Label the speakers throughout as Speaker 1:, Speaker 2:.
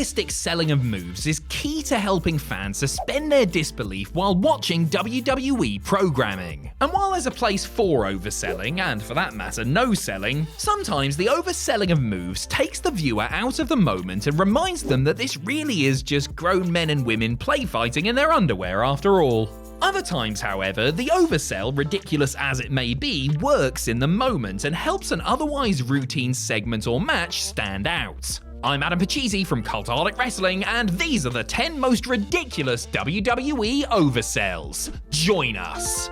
Speaker 1: realistic selling of moves is key to helping fans suspend their disbelief while watching WWE programming. And while there's a place for overselling, and for that matter no selling, sometimes the overselling of moves takes the viewer out of the moment and reminds them that this really is just grown men and women play fighting in their underwear after all. Other times, however, the oversell, ridiculous as it may be, works in the moment and helps an otherwise routine segment or match stand out. I'm Adam Pachisi from Cultaholic Wrestling, and these are the 10 most ridiculous WWE oversells. Join us!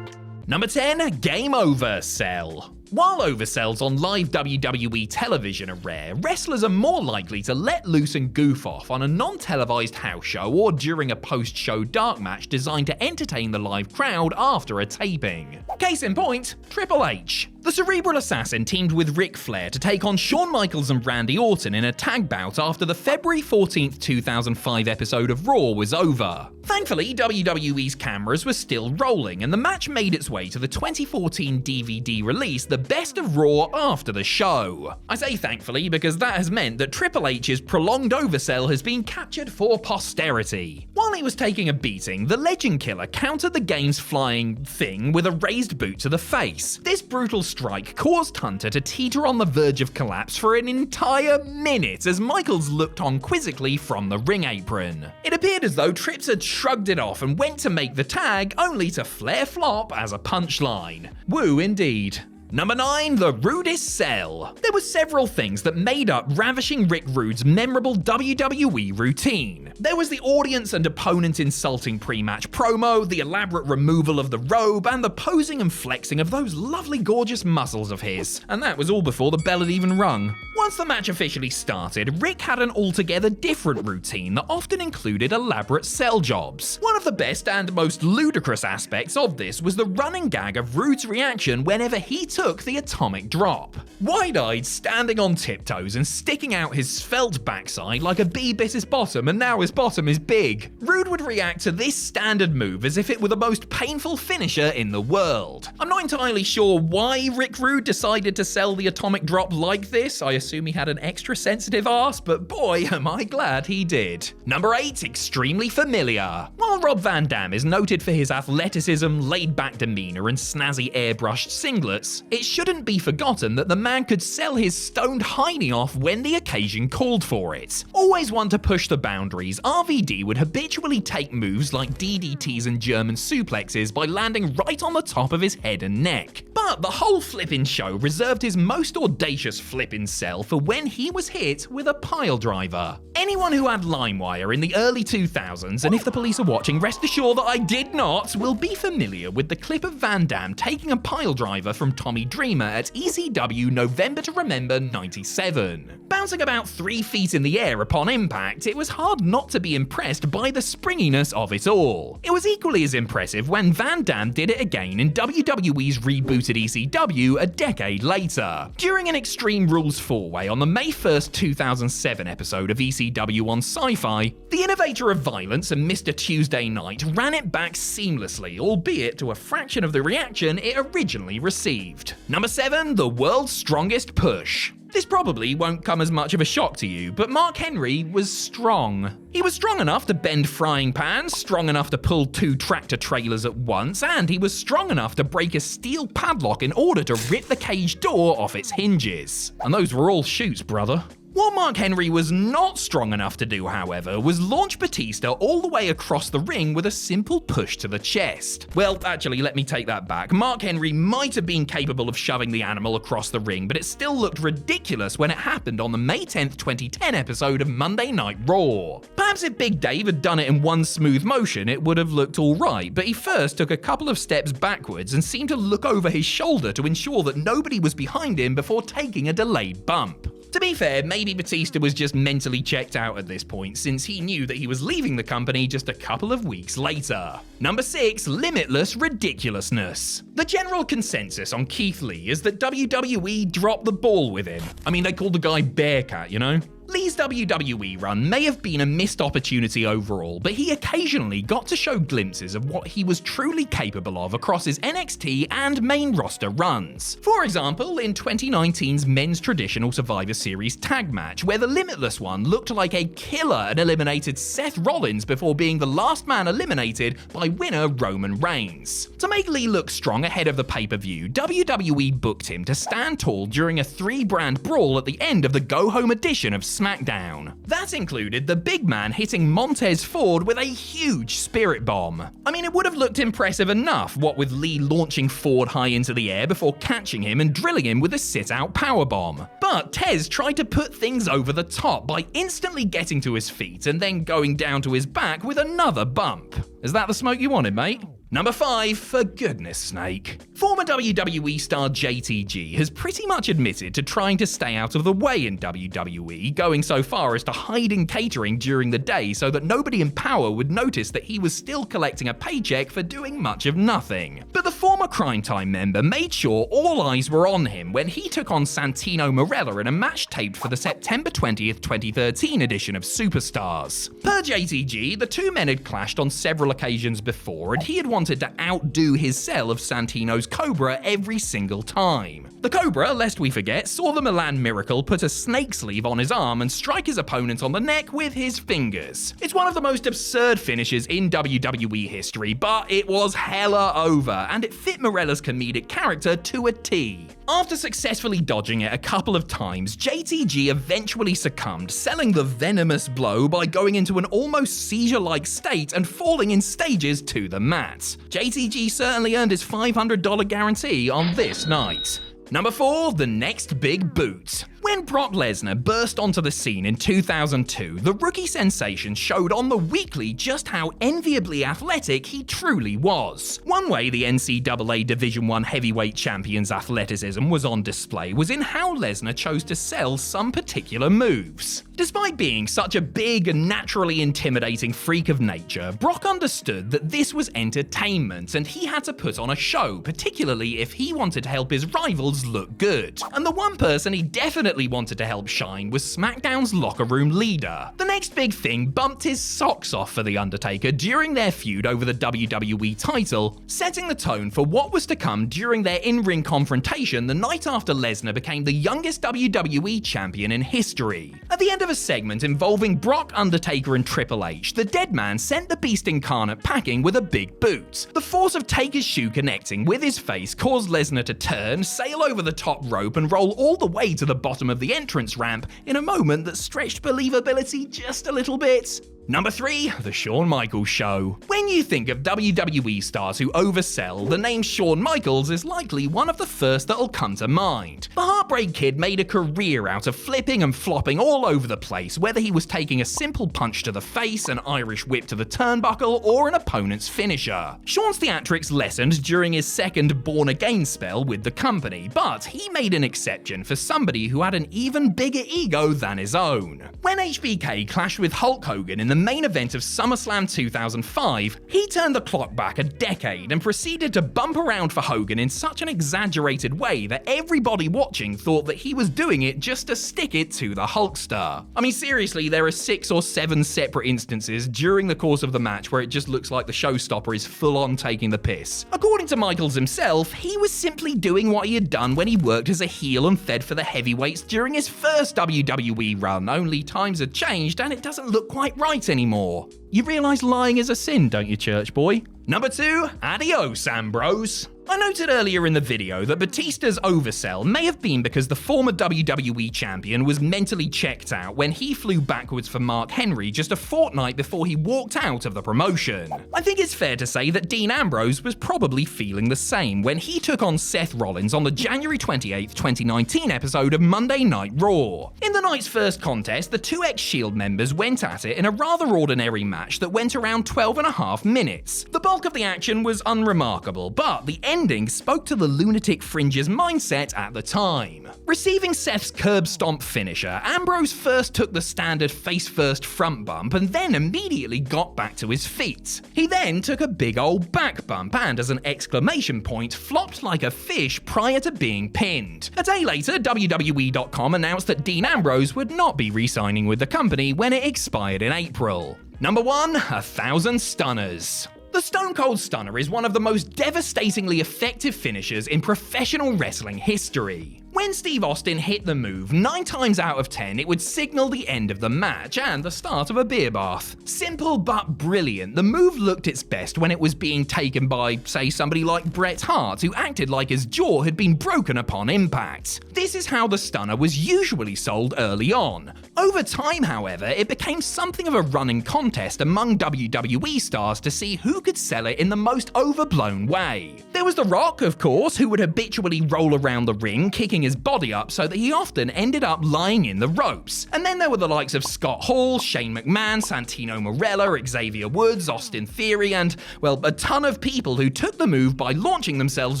Speaker 1: Number 10, Game Over Sell. While oversells on live WWE television are rare, wrestlers are more likely to let loose and goof off on a non-televised house show or during a post-show dark match designed to entertain the live crowd after a taping. Case in point, Triple H. The Cerebral Assassin teamed with Ric Flair to take on Shawn Michaels and Randy Orton in a tag bout after the February 14th, 2005 episode of Raw was over. Thankfully, WWE's cameras were still rolling, and the match made its way to the 2014 DVD release, The Best of Raw after the show. I say thankfully because that has meant that Triple H's prolonged oversell has been captured for posterity. While he was taking a beating, the Legend Killer countered the game's flying thing with a raised boot to the face. This brutal strike caused Hunter to teeter on the verge of collapse for an entire minute as Michaels looked on quizzically from the ring apron. It appeared as though Trips had shrugged it off and went to make the tag, only to Flair flop as a punchline. Woo indeed. Number 9, the Rudest Cell. There were several things that made up Ravishing Rick Rude's memorable WWE routine. There was the audience and opponent insulting pre-match promo, the elaborate removal of the robe, and the posing and flexing of those lovely gorgeous muscles of his. And that was all before the bell had even rung. Once the match officially started, Rick had an altogether different routine that often included elaborate cell jobs. One of the best and most ludicrous aspects of this was the running gag of Rude's reaction whenever he took the atomic drop. Wide-eyed, standing on tiptoes and sticking out his svelte backside like a bee bit his bottom and now his bottom is big. Rude would react to this standard move as if it were the most painful finisher in the world. I'm not entirely sure why Rick Rude decided to sell the atomic drop like this. I assume he had an extra sensitive arse, but boy am I glad he did. Number 8, extremely familiar. While Rob Van Dam is noted for his athleticism, laid-back demeanor, and snazzy airbrushed singlets, it shouldn't be forgotten that the man could sell his stoned hiney off when the occasion called for it. Always one to push the boundaries, RVD would habitually take moves like DDTs and German suplexes by landing right on the top of his head and neck. But the whole flippin' show reserved his most audacious flippin' sell for when he was hit with a pile driver. Anyone who had LimeWire in the early 2000s, and if the police are watching, rest assured that I did not, will be familiar with the clip of Van Dam taking a pile driver from Tommy Dreamer at ECW November to Remember 97. Bouncing about 3 feet in the air upon impact, it was hard not to be impressed by the springiness of it all. It was equally as impressive when Van Dam did it again in WWE's rebooted ECW a decade later. During an Extreme Rules 4-way on the May 1st, 2007 episode of ECW on Sci-Fi, the innovator of violence and Mr. Tuesday Night ran it back seamlessly, albeit to a fraction of the reaction it originally received. Number 7, the world's strongest push. This probably won't come as much of a shock to you, but Mark Henry was strong. He was strong enough to bend frying pans, strong enough to pull 2 tractor trailers at once, and he was strong enough to break a steel padlock in order to rip the cage door off its hinges. And those were all shoots, brother. What Mark Henry was not strong enough to do, however, was launch Batista all the way across the ring with a simple push to the chest. Well, actually, let me take that back. Mark Henry might have been capable of shoving the animal across the ring, but it still looked ridiculous when it happened on the May 10th, 2010 episode of Monday Night Raw. Perhaps if Big Dave had done it in one smooth motion, it would have looked alright, but he first took a couple of steps backwards and seemed to look over his shoulder to ensure that nobody was behind him before taking a delayed bump. To be fair, maybe Batista was just mentally checked out at this point, since he knew that he was leaving the company just a couple of weeks later. Number 6, Limitless Ridiculousness. The general consensus on Keith Lee is that WWE dropped the ball with him. I mean, they called the guy Bearcat, you know? Lee's WWE run may have been a missed opportunity overall, but he occasionally got to show glimpses of what he was truly capable of across his NXT and main roster runs. For example, in 2019's Men's Traditional Survivor Series tag match, where the Limitless one looked like a killer and eliminated Seth Rollins before being the last man eliminated by winner Roman Reigns. To make Lee look strong ahead of the pay-per-view, WWE booked him to stand tall during a 3-brand brawl at the end of the go-home edition of SmackDown. That included the big man hitting Montez Ford with a huge spirit bomb. I mean, it would have looked impressive enough, what with Lee launching Ford high into the air before catching him and drilling him with a sit-out powerbomb. But Tez tried to put things over the top by instantly getting to his feet and then going down to his back with another bump. Is that the smoke you wanted, mate? Number 5, for goodness sake. Former WWE star JTG has pretty much admitted to trying to stay out of the way in WWE, going so far as to hide in catering during the day so that nobody in power would notice that he was still collecting a paycheck for doing much of nothing. But the former Crime Time member made sure all eyes were on him when he took on Santino Marella in a match taped for the September 20th, 2013 edition of Superstars. Per JTG, the two men had clashed on several occasions before, and he had wanted to outdo his sell of Santino's Cobra every single time. The Cobra, lest we forget, saw the Milan Miracle put a snake sleeve on his arm and strike his opponent on the neck with his fingers. It's one of the most absurd finishes in WWE history, but it was hella over, and it fit Morella's comedic character to a T. After successfully dodging it a couple of times, JTG eventually succumbed, selling the venomous blow by going into an almost seizure-like state and falling in stages to the mat. JTG certainly earned his $500 guarantee on this night. Number 4, the next big boot. When Brock Lesnar burst onto the scene in 2002, the rookie sensation showed on the weekly just how enviably athletic he truly was. One way the NCAA Division I heavyweight champion's athleticism was on display was in how Lesnar chose to sell some particular moves. Despite being such a big and naturally intimidating freak of nature, Brock understood that this was entertainment and he had to put on a show, particularly if he wanted to help his rivals look good. And the one person he definitely wanted to help shine was SmackDown's locker room leader. The next big thing bumped his socks off for The Undertaker during their feud over the WWE title, setting the tone for what was to come during their in-ring confrontation the night after Lesnar became the youngest WWE champion in history. At the end of a segment involving Brock, Undertaker and Triple H, the dead man sent the Beast Incarnate packing with a big boot. The force of Taker's shoe connecting with his face caused Lesnar to turn, sail over the top rope and roll all the way to the bottom of the entrance ramp in a moment that stretched believability just a little bit. Number 3, the Shawn Michaels Show. When you think of WWE stars who oversell, the name Shawn Michaels is likely one of the first that'll come to mind. The Heartbreak Kid made a career out of flipping and flopping all over the place, whether he was taking a simple punch to the face, an Irish whip to the turnbuckle, or an opponent's finisher. Shawn's theatrics lessened during his second Born Again spell with the company, but he made an exception for somebody who had an even bigger ego than his own. When HBK clashed with Hulk Hogan in the main event of SummerSlam 2005, he turned the clock back a decade and proceeded to bump around for Hogan in such an exaggerated way that everybody watching thought that he was doing it just to stick it to the Hulkster. I mean, seriously, there are 6 or 7 separate instances during the course of the match where it just looks like the showstopper is full-on taking the piss. According to Michaels himself, he was simply doing what he had done when he worked as a heel and fed for the heavyweights during his first WWE run, only times had changed and it doesn't look quite right anymore. You realise lying is a sin, don't you, church boy? Number 2, adios, Ambrose. I noted earlier in the video that Batista's oversell may have been because the former WWE champion was mentally checked out when he flew backwards for Mark Henry just a fortnight before he walked out of the promotion. I think it's fair to say that Dean Ambrose was probably feeling the same when he took on Seth Rollins on the January 28th, 2019 episode of Monday Night Raw. In the night's first contest, the two ex-Shield members went at it in a rather ordinary match match that went around 12.5 minutes. The bulk of the action was unremarkable, but the ending spoke to the lunatic fringe's mindset at the time. Receiving Seth's curb stomp finisher, Ambrose first took the standard face-first front bump and then immediately got back to his feet. He then took a big old back bump and, as an exclamation point, flopped like a fish prior to being pinned. A day later, WWE.com announced that Dean Ambrose would not be re-signing with the company when it expired in April. Number 1. 1,000 Stunners. The Stone Cold Stunner is one of the most devastatingly effective finishers in professional wrestling history. When Steve Austin hit the move, 9 times out of 10 it would signal the end of the match and the start of a beer bath. Simple but brilliant, the move looked its best when it was being taken by, say, somebody like Bret Hart, who acted like his jaw had been broken upon impact. This is how the Stunner was usually sold early on. Over time, however, it became something of a running contest among WWE stars to see who could sell it in the most overblown way. There was The Rock, of course, who would habitually roll around the ring, kicking his body up so that he often ended up lying in the ropes. And then there were the likes of Scott Hall, Shane McMahon, Santino Marella, Xavier Woods, Austin Theory, and, well, a ton of people who took the move by launching themselves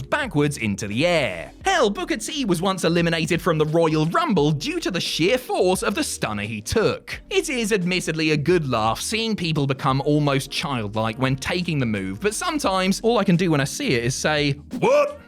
Speaker 1: backwards into the air. Hell, Booker T was once eliminated from the Royal Rumble due to the sheer force of the stunner he took. It is admittedly a good laugh seeing people become almost childlike when taking the move, but sometimes all I can do when I see it is say, "What?"